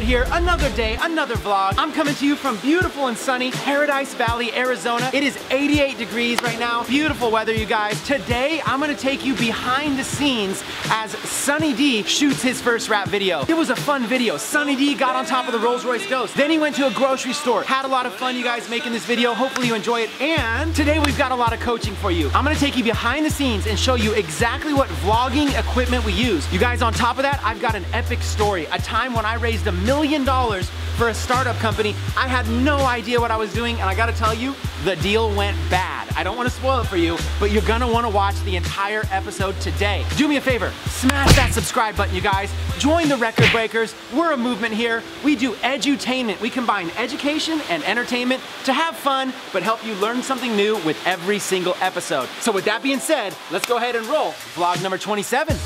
Beard here, another day, another vlog. I'm coming to you from beautiful and sunny Paradise Valley, Arizona. It is 88 degrees right now. Beautiful weather, you guys. Today, I'm gonna take you behind the scenes as Sunny D shoots his first rap video. It was a fun video. Sunny D got on top of the Rolls-Royce Ghost. Then he went to a grocery store. Had a lot of fun, you guys, making this video. Hopefully you enjoy it. And today we've got a lot of coaching for you. I'm gonna take you behind the scenes and show you exactly what vlogging equipment we use. You guys, on top of that, I've got an epic story. A time when I raised $1 million for a startup company. I had no idea what I was doing, and I gotta tell you, the deal went bad. I don't wanna spoil it for you, but you're gonna wanna watch the entire episode today. Do me a favor, smash that subscribe button, you guys. Join the Record Breakers. We're a movement here. We do edutainment. We combine education and entertainment to have fun, but help you learn something new with every single episode. So with that being said, let's go ahead and roll vlog number 27.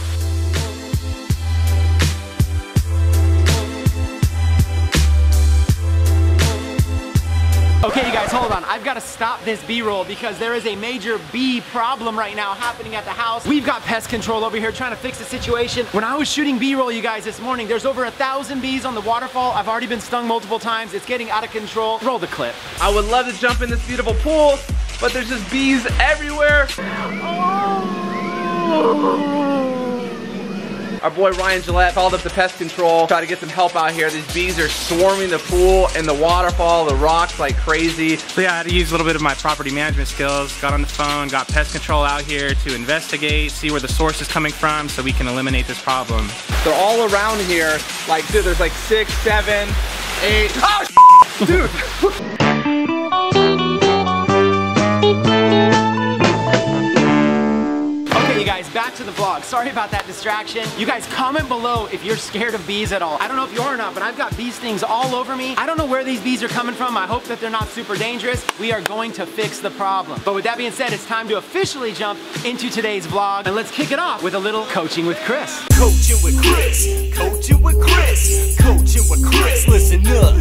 Okay, you guys, hold on. I've got to stop this B-roll because there is a major bee problem right now happening at the house. We've got pest control over here trying to fix the situation. When I was shooting B-roll, you guys, this morning, there's over 1,000 bees on the waterfall. I've already been stung multiple times. It's getting out of control. Roll the clip. I would love to jump in this beautiful pool, but there's just bees everywhere. Our boy Ryan Gillette called up the pest control, tried to get some help out here. These bees are swarming the pool and the waterfall, the rocks like crazy. So yeah, I had to use a little bit of my property management skills, got on the phone, got pest control out here to investigate, see where the source is coming from so we can eliminate this problem. They're all around here, like, dude, there's like 6, 7, 8, oh, dude! Guys, back to the vlog. Sorry about that distraction. You guys, comment below if you're scared of bees at all. I don't know if you are or not, but I've got bee stings all over me. I don't know where these bees are coming from. I hope that they're not super dangerous. We are going to fix the problem. But with that being said, it's time to officially jump into today's vlog, and let's kick it off with a little coaching with Chris. Coaching with Chris. Coaching with Chris. Coaching with Chris. Listen up.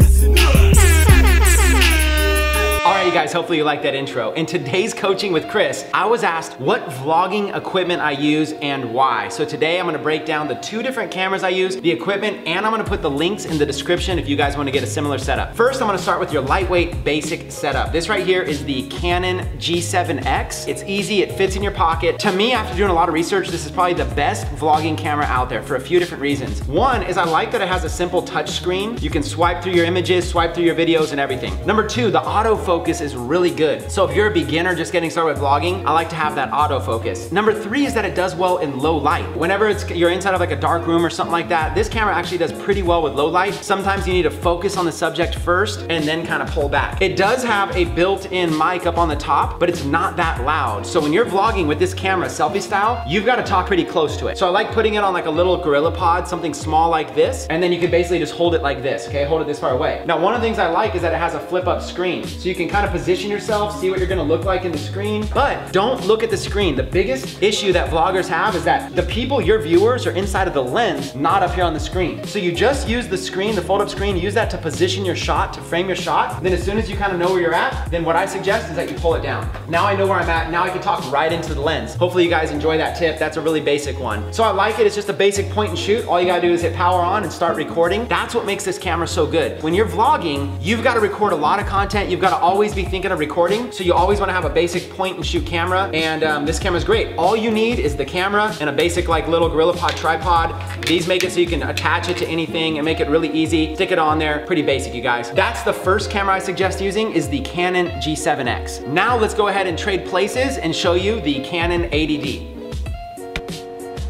All right, you guys, hopefully you like that intro. In today's coaching with Chris, I was asked what vlogging equipment I use and why. So today I'm gonna break down the 2 different cameras I use, the equipment, and I'm gonna put the links in the description if you guys wanna get a similar setup. First, I'm gonna start with your lightweight basic setup. This right here is the Canon G7X. It's easy, it fits in your pocket. To me, after doing a lot of research, this is probably the best vlogging camera out there for a few different reasons. One is I like that it has a simple touch screen. You can swipe through your images, swipe through your videos and everything. Number 2, the autofocus is really good. So if you're a beginner just getting started with vlogging, I like to have that autofocus. Number 3 is that it does well in low light. Whenever you're inside of like a dark room or something like that, this camera actually does pretty well with low light. Sometimes you need to focus on the subject first and then kind of pull back. It does have a built-in mic up on the top, but it's not that loud. So when you're vlogging with this camera, selfie style, you've got to talk pretty close to it. So I like putting it on like a little GorillaPod, something small like this, and then you can basically just hold it like this, okay? Hold it this far away. Now, one of the things I like is that it has a flip-up screen. So you can kind of position yourself, see what you're gonna look like in the screen, but don't look at the screen. The biggest issue that vloggers have is that the people, your viewers, are inside of the lens, not up here on the screen. So you just use the screen, the fold-up screen, use that to position your shot, to frame your shot. Then as soon as you kind of know where you're at, then what I suggest is that you pull it down. Now I know where I'm at, now I can talk right into the lens. Hopefully you guys enjoy that tip. That's a really basic one. So I like it, it's just a basic point and shoot. All you gotta do is hit power on and start recording. That's what makes this camera so good. When you're vlogging, you've gotta record a lot of content. You've gotta always be thinking of recording. So you always wanna have a basic point and shoot camera, and this camera's great. All you need is the camera and a basic like little GorillaPod tripod. These make it so you can attach it to anything and make it really easy. Stick it on there, pretty basic, you guys. That's the first camera I suggest using is the Canon G7X. Now let's go ahead and trade places and show you the Canon 80D.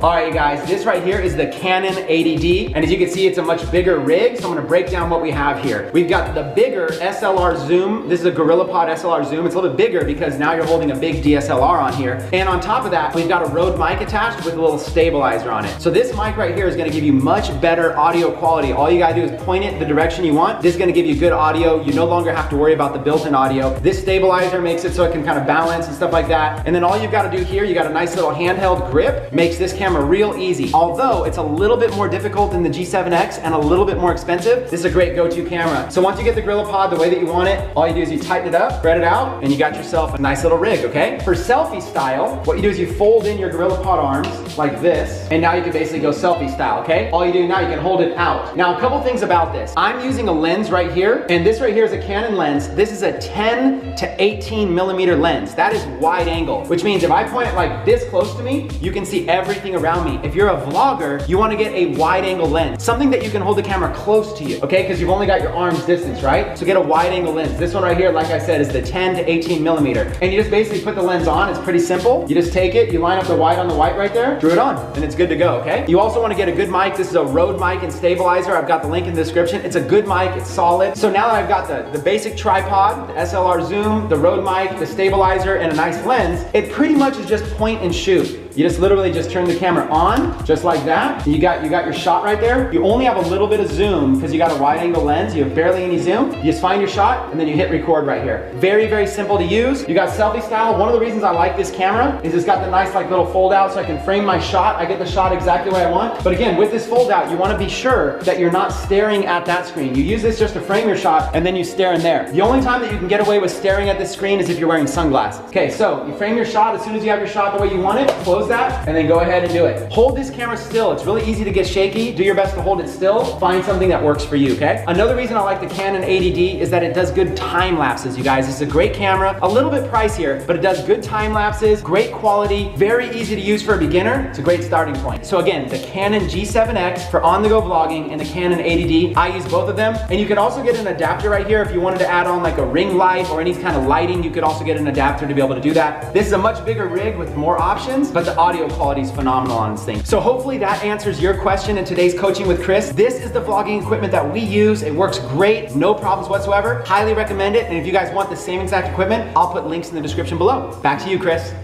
All right, you guys, this right here is the Canon 80D, and as you can see, it's a much bigger rig, so I'm gonna break down what we have here. We've got the bigger SLR zoom. This is a GorillaPod SLR zoom. It's a little bit bigger because now you're holding a big DSLR on here. And on top of that, we've got a Rode mic attached with a little stabilizer on it. So this mic right here is gonna give you much better audio quality. All you gotta do is point it the direction you want. This is gonna give you good audio. You no longer have to worry about the built-in audio. This stabilizer makes it so it can kind of balance and stuff like that. And then all you've gotta do here, you got a nice little handheld grip, makes this camera camera real easy. Although it's a little bit more difficult than the G7X and a little bit more expensive, this is a great go-to camera. So once you get the GorillaPod the way that you want it, all you do is you tighten it up, spread it out, and you got yourself a nice little rig, okay? For selfie style, what you do is you fold in your GorillaPod arms like this, and now you can basically go selfie style, okay? All you do now, you can hold it out. Now, a couple things about this. I'm using a lens right here, and this right here is a Canon lens. This is a 10 to 18 millimeter lens. That is wide angle, which means if I point it like this close to me, you can see everything around me. If you're a vlogger, you want to get a wide angle lens, something that you can hold the camera close to you, okay? Because you've only got your arm's distance, right? So get a wide angle lens. This one right here, like I said, is the 10 to 18 millimeter. And you just basically put the lens on. It's pretty simple. You just take it, you line up the white on the white right there, screw it on, and it's good to go, okay? You also want to get a good mic. This is a Rode mic and stabilizer. I've got the link in the description. It's a good mic, it's solid. So now that I've got the basic tripod, the SLR zoom, the Rode mic, the stabilizer, and a nice lens, it pretty much is just point and shoot. You just literally just turn the camera on, just like that. You got your shot right there. You only have a little bit of zoom because you got a wide angle lens. You have barely any zoom. You just find your shot and then you hit record right here. Very, very simple to use. You got selfie style. One of the reasons I like this camera is it's got the nice like little fold out so I can frame my shot. I get the shot exactly the way I want. But again, with this fold out, you want to be sure that you're not staring at that screen. You use this just to frame your shot and then you stare in there. The only time that you can get away with staring at this screen is if you're wearing sunglasses. Okay, so you frame your shot. As soon as you have your shot the way you want it, close that, and then go ahead and do it. Hold this camera still. It's really easy to get shaky. Do your best to hold it still. Find something that works for you, okay? Another reason I like the Canon 80D is that it does good time lapses, you guys. It's a great camera, a little bit pricier, but it does good time lapses, great quality, very easy to use for a beginner. It's a great starting point. So again, the Canon G7X for on-the-go vlogging and the Canon 80D, I use both of them. And you can also get an adapter right here if you wanted to add on like a ring light or any kind of lighting. You could also get an adapter to be able to do that. This is a much bigger rig with more options, but the audio quality is phenomenal on this thing. So hopefully that answers your question in today's Coaching with Chris. This is the vlogging equipment that we use. It works great, no problems whatsoever. Highly recommend it. And if you guys want the same exact equipment, I'll put links in the description below. Back to you, Chris.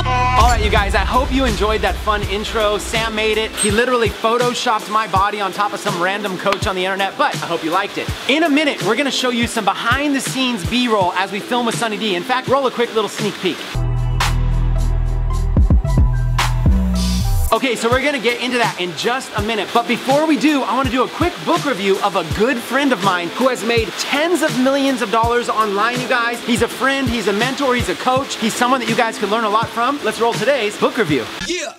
All right, you guys, I hope you enjoyed that fun intro. Sam made it. He literally photoshopped my body on top of some random coach on the internet, but I hope you liked it. In a minute, we're gonna show you some behind the scenes B-roll as we film with Sunny D. In fact, roll a quick little sneak peek. Okay, so we're gonna get into that in just a minute. But before we do, I wanna do a quick book review of a good friend of mine who has made tens of millions of dollars online, you guys. He's a friend, he's a mentor, he's a coach. He's someone that you guys can learn a lot from. Let's roll today's book review. Yeah.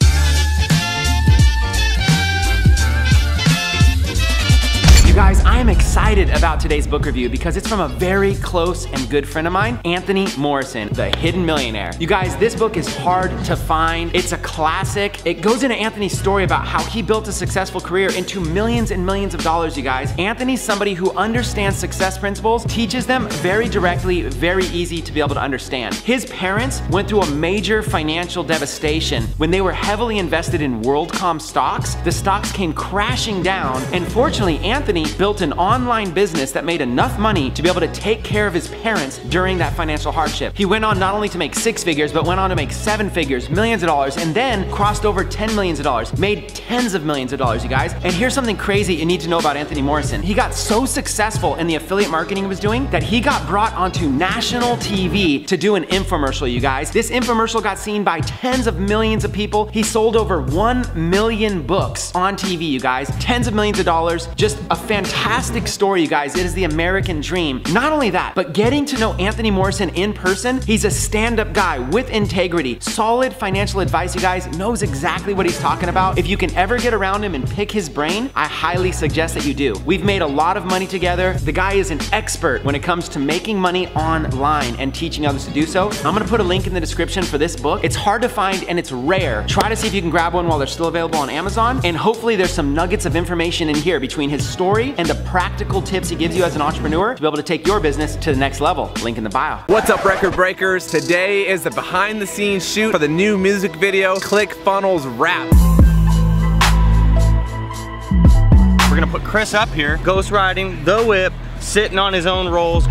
You guys, I am excited about today's book review because it's from a very close and good friend of mine, Anthony Morrison, The Hidden Millionaire. You guys, this book is hard to find. It's a classic. It goes into Anthony's story about how he built a successful career into millions and millions of dollars, you guys. Anthony's somebody who understands success principles, teaches them very directly, very easy to be able to understand. His parents went through a major financial devastation when they were heavily invested in WorldCom stocks. The stocks came crashing down, and fortunately, Anthony built an online business that made enough money to be able to take care of his parents during that financial hardship. He went on not only to make 6 figures, but went on to make 7 figures, millions of dollars, and then crossed over 10 millions of dollars, made tens of millions of dollars, you guys. And here's something crazy you need to know about Anthony Morrison. He got so successful in the affiliate marketing he was doing that he got brought onto national TV to do an infomercial, you guys. This infomercial got seen by tens of millions of people. He sold over 1 million books on TV, you guys. Tens of millions of dollars, just a fantastic story, you guys. It is the American dream. Not only that, but getting to know Anthony Morrison in person, he's a stand-up guy with integrity, solid financial advice, you guys, knows exactly what he's talking about. If you can ever get around him and pick his brain, I highly suggest that you do. We've made a lot of money together. The guy is an expert when it comes to making money online and teaching others to do so. I'm gonna put a link in the description for this book. It's hard to find and it's rare. Try to see if you can grab one while they're still available on Amazon, and hopefully there's some nuggets of information in here between his story and the practical tips he gives you as an entrepreneur to be able to take your business to the next level. Link in the bio. What's up, record breakers? Today is the behind the scenes shoot for the new music video, ClickFunnels Rap. We're gonna put Chris up here, ghost riding the whip, sitting on his own rolls.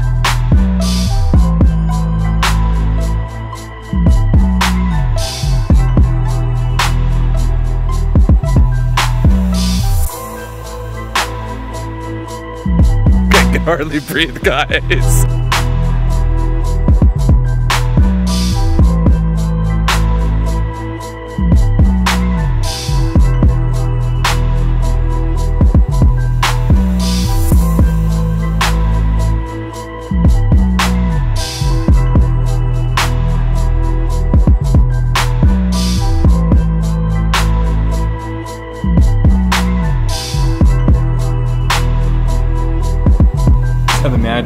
I can hardly breathe, guys.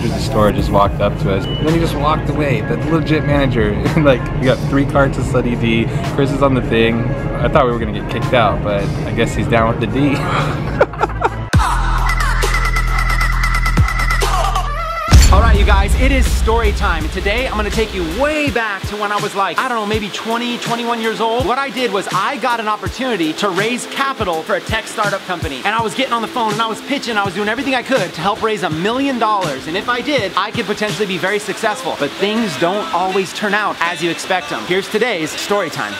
managers of the store just walked up to us. And then he just walked away. The legit manager. Like, we got 3 carts of Slutty D. Chris is on the thing. I thought we were gonna get kicked out, but I guess he's down with the D. All right, you guys, it is story time. And today, I'm gonna take you way back to when I was like, I don't know, maybe 20, 21 years old. What I did was I got an opportunity to raise capital for a tech startup company. And I was getting on the phone and I was pitching, I was doing everything I could to help raise $1 million. And if I did, I could potentially be very successful. But things don't always turn out as you expect them. Here's today's story time.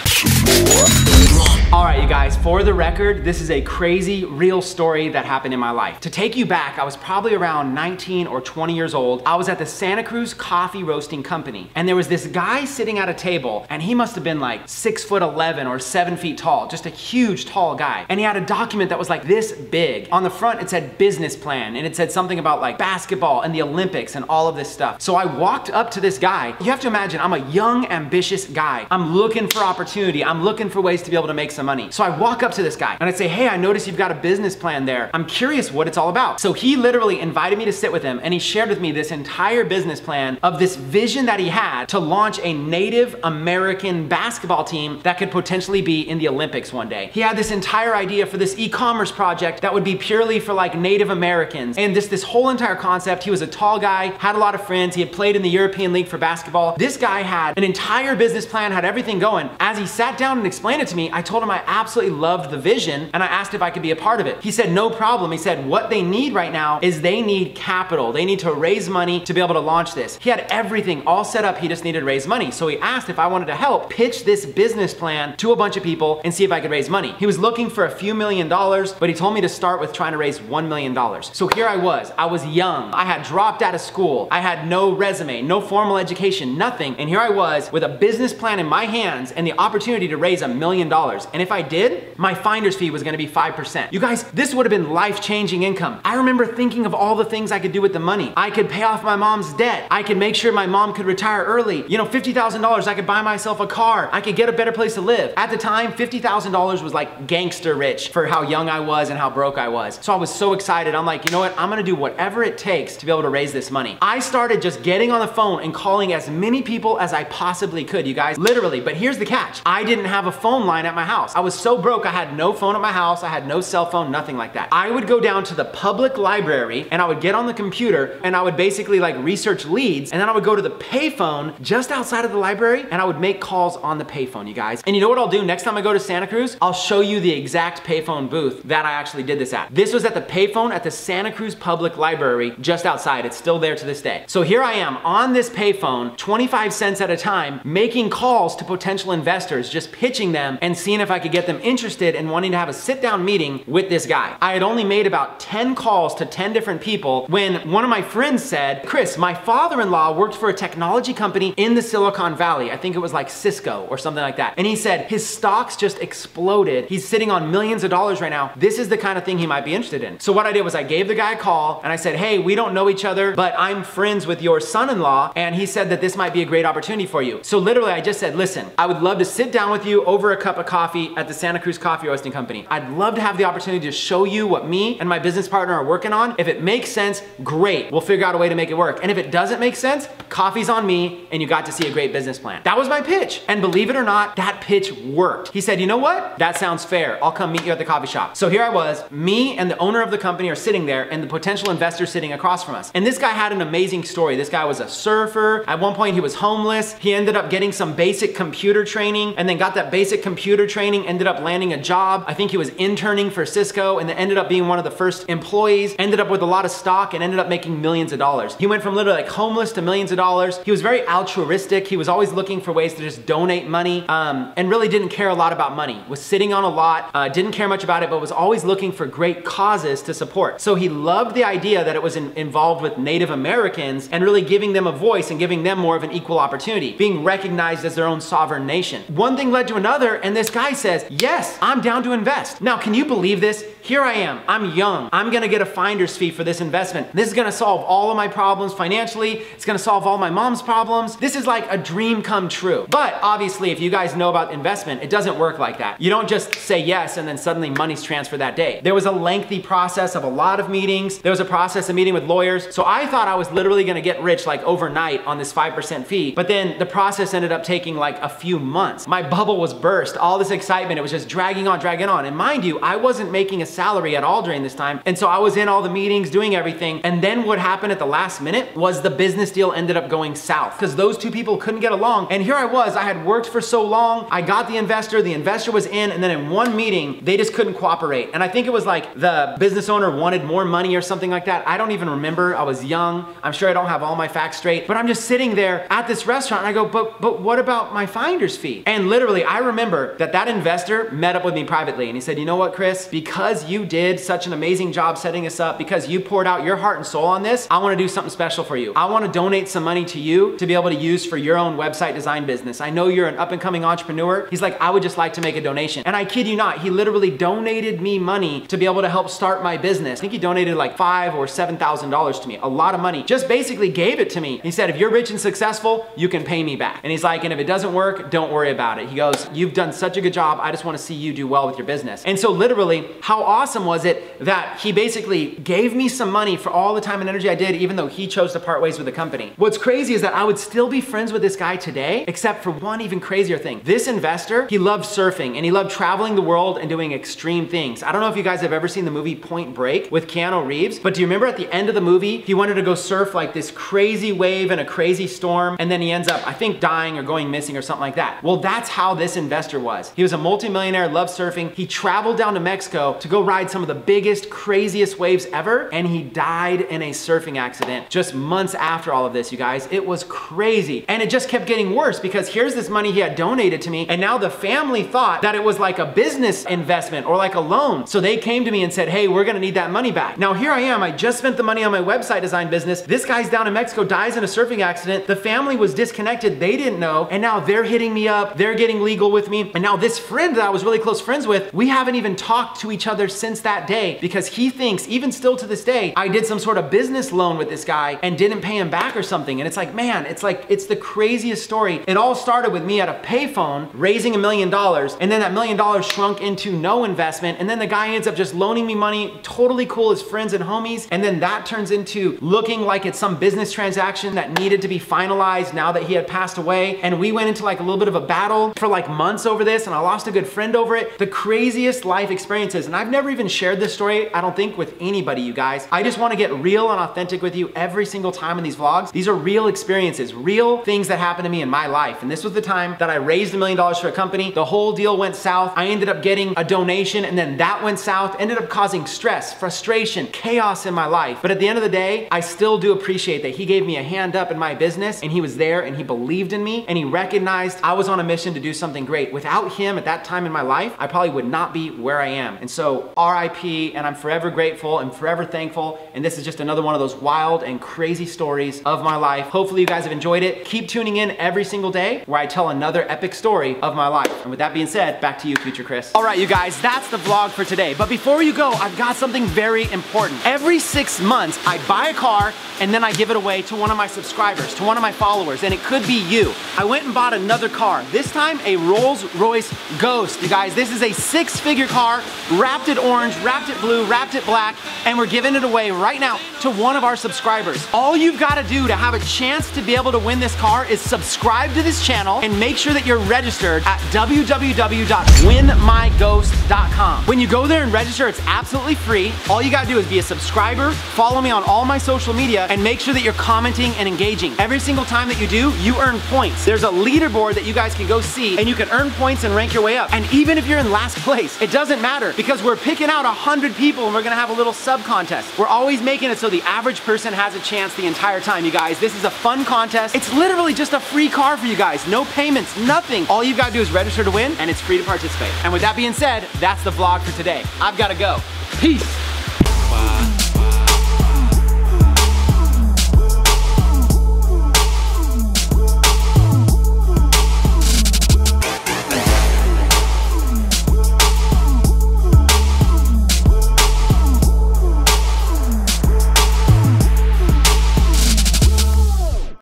All right, you guys, for the record, this is a crazy, real story that happened in my life. To take you back, I was probably around 19 or 20 years old. I was at the Santa Cruz Coffee Roasting Company, and there was this guy sitting at a table, and he must have been like 6'11" or 7 feet tall, just a huge, tall guy. And he had a document that was like this big. On the front, it said business plan, and it said something about like basketball and the Olympics and all of this stuff. So I walked up to this guy. You have to imagine, I'm a young, ambitious guy. I'm looking for opportunity. I'm looking for ways to be able to make some money. So I walk up to this guy and I say, hey, I noticed you've got a business plan there. I'm curious what it's all about. So he literally invited me to sit with him and he shared with me this entire business plan of this vision that he had to launch a Native American basketball team that could potentially be in the Olympics one day. He had this entire idea for this e-commerce project that would be purely for like Native Americans. And this whole entire concept, he was a tall guy, had a lot of friends. He had played in the European League for basketball. This guy had an entire business plan, had everything going. As he sat down and explained it to me, I told him I absolutely loved the vision and I asked if I could be a part of it. He said, no problem. He said, what they need right now is they need capital. They need to raise money to be able to launch this. He had everything all set up. He just needed to raise money. So he asked if I wanted to help pitch this business plan to a bunch of people and see if I could raise money. He was looking for a few $1 million, but he told me to start with trying to raise $1 million. So here I was young. I had dropped out of school. I had no resume, no formal education, nothing. And here I was with a business plan in my hands and the opportunity to raise $1 million. And if I did, my finder's fee was gonna be 5%. You guys, this would have been life-changing income. I remember thinking of all the things I could do with the money. I could pay off my mom's debt. I could make sure my mom could retire early. You know, $50,000, I could buy myself a car. I could get a better place to live. At the time, $50,000 was like gangster rich for how young I was and how broke I was. So I was so excited. I'm like, you know what? I'm gonna do whatever it takes to be able to raise this money. I started just getting on the phone and calling as many people as I possibly could, you guys, literally. But here's the catch. I didn't have a phone line at my house. I was so broke, I had no phone at my house. I had no cell phone, nothing like that. I would go down to the public library and I would get on the computer and I would basically like research leads, and then I would go to the payphone just outside of the library and I would make calls on the payphone, you guys. And you know what I'll do next time I go to Santa Cruz? I'll show you the exact payphone booth that I actually did this at. This was at the payphone at the Santa Cruz Public Library just outside. It's still there to this day. So here I am on this payphone, 25 cents at a time, making calls to potential investors, just pitching them and seeing if I could get them interested in wanting to have a sit-down meeting with this guy. I had only made about 10 calls to 10 different people when one of my friends said, Chris, my father-in-law worked for a technology company in the Silicon Valley. I think it was like Cisco or something like that. And he said his stocks just exploded. He's sitting on millions of dollars right now. This is the kind of thing he might be interested in. So what I did was I gave the guy a call and I said, hey, we don't know each other, but I'm friends with your son-in-law, and he said that this might be a great opportunity for you. So literally I just said, listen, I would love to sit down with you over a cup of coffee at the Santa Cruz Coffee Roasting Company. I'd love to have the opportunity to show you what me and my business partner are working on. If it makes sense, great. We'll figure out a way to make it work. And if it doesn't make sense, coffee's on me and you got to see a great business plan. That was my pitch. And believe it or not, that pitch worked. He said, you know what? That sounds fair. I'll come meet you at the coffee shop. So here I was, me and the owner of the company are sitting there and the potential investor sitting across from us. And this guy had an amazing story. This guy was a surfer. At one point he was homeless. He ended up getting some basic computer training and then got that basic computer training, ended up landing a job. I think he was interning for Cisco and then ended up being one of the first employees, ended up with a lot of stock and ended up making millions of dollars. He went from literally like homeless to millions of dollars. He was very altruistic. He was always looking for ways to just donate money and really didn't care a lot about money. Was sitting on a lot, didn't care much about it, but was always looking for great causes to support. So he loved the idea that it was involved with Native Americans and really giving them a voice and giving them more of an equal opportunity, being recognized as their own sovereign nation. One thing led to another, and this guy says, yes, I'm down to invest. Now, can you believe this? Here I am, I'm young. I'm gonna get a finder's fee for this investment. This is gonna solve all of my problems financially. It's gonna solve all my mom's problems. This is like a dream come true. But obviously, if you guys know about investment, it doesn't work like that. You don't just say yes and then suddenly money's transferred that day. There was a lengthy process of a lot of meetings. There was a process of meeting with lawyers. So I thought I was literally gonna get rich like overnight on this 5% fee, but then the process ended up taking like a few months. My bubble was burst, all this excitement, it was just dragging on. And mind you, I wasn't making a salary at all during this time. And so I was in all the meetings, doing everything. And then what happened at the last minute was the business deal ended up going south because those two people couldn't get along. And here I was, I had worked for so long. I got the investor was in, and then in one meeting, they just couldn't cooperate. And I think it was like the business owner wanted more money or something like that. I don't even remember, I was young. I'm sure I don't have all my facts straight, but I'm just sitting there at this restaurant and I go, but what about my finder's fee? And literally, I remember that investor met up with me privately and he said, you know what, Chris, because you did such an amazing job setting us up, because you poured out your heart and soul on this, I wanna do something special for you. I wanna donate some money to you to be able to use for your own website design business. I know you're an up and coming entrepreneur. He's like, I would just like to make a donation. And I kid you not, he literally donated me money to be able to help start my business. I think he donated like $5,000 or $7,000 to me, a lot of money. Just basically gave it to me. He said, if you're rich and successful, you can pay me back. And he's like, and if it doesn't work, don't worry about it. He goes, you've done such a good job. I just wanna see you do well with your business. And so literally, how awesome was it that he basically gave me some money for all the time and energy I did, even though he chose to part ways with the company. What's crazy is that I would still be friends with this guy today, except for one even crazier thing. This investor, he loved surfing and he loved traveling the world and doing extreme things. I don't know if you guys have ever seen the movie Point Break with Keanu Reeves, but do you remember at the end of the movie, he wanted to go surf like this crazy wave in a crazy storm, and then he ends up, I think, dying or going missing or something like that. Well, that's how this investor was. He was a multimillionaire, loved surfing. He traveled down to Mexico to go ride some of the biggest, craziest waves ever, and he died in a surfing accident just months after all of this, you guys. It was crazy. And it just kept getting worse because here's this money he had donated to me, and now the family thought that it was like a business investment or like a loan. So they came to me and said, hey, we're gonna need that money back. Now here I am, I just spent the money on my website design business. This guy's down in Mexico, dies in a surfing accident. The family was disconnected, they didn't know, and now they're hitting me up, they're getting legal with me. And now this friend that I was really close friends with, we haven't even talked to each other since that day because he thinks, even still to this day, I did some sort of business loan with this guy and didn't pay him back or something. And it's like, man, it's the craziest story. It all started with me at a payphone raising $1 million, and then that $1 million shrunk into no investment, and then the guy ends up just loaning me money, totally cool as friends and homies, and then that turns into looking like it's some business transaction that needed to be finalized now that he had passed away, and we went into like a little bit of a battle for like months over this, and I lost a good friend over it. The craziest life experiences, and I've never even shared this story, I don't think, with anybody, you guys. I just want to get real and authentic with you every single time in these vlogs. These are real experiences, real things that happened to me in my life, and this was the time that I raised $1 million for a company. The whole deal went south. I ended up getting a donation, and then that went south, ended up causing stress, frustration, chaos in my life. But at the end of the day, I still do appreciate that he gave me a hand up in my business, and he was there, and he believed in me, and he recognized I was on a mission to do something great. Without him at that time in my life, I probably would not be where I am. And so RIP, and I'm forever grateful and forever thankful. And this is just another one of those wild and crazy stories of my life. Hopefully you guys have enjoyed it. Keep tuning in every single day where I tell another epic story of my life. And with that being said, back to you, Future Chris. All right, you guys, that's the vlog for today. But before you go, I've got something very important. Every 6 months, I buy a car and then I give it away to one of my subscribers, to one of my followers, and it could be you. I went and bought another car, this time a Rolls-Royce Ghost. You guys, this is a 6-figure car, wrapped it orange, wrapped it blue, wrapped it black, and we're giving it away right now to one of our subscribers. All you've got to do to have a chance to be able to win this car is subscribe to this channel and make sure that you're registered at www.winmyghost.com. When you go there and register, it's absolutely free. All you got to do is be a subscriber, follow me on all my social media, and make sure that you're commenting and engaging. Every single time that you do, you earn points. There's a leaderboard that you guys can go see, and you can earn points and rank your way up. And even if you're in last place, it doesn't matter because we're picking out 100 people and we're gonna have a little sub contest. We're always making it so the average person has a chance the entire time, you guys. This is a fun contest. It's literally just a free car for you guys. No payments, nothing. All you gotta do is register to win, and it's free to participate. And with that being said, that's the vlog for today. I've gotta go. Peace.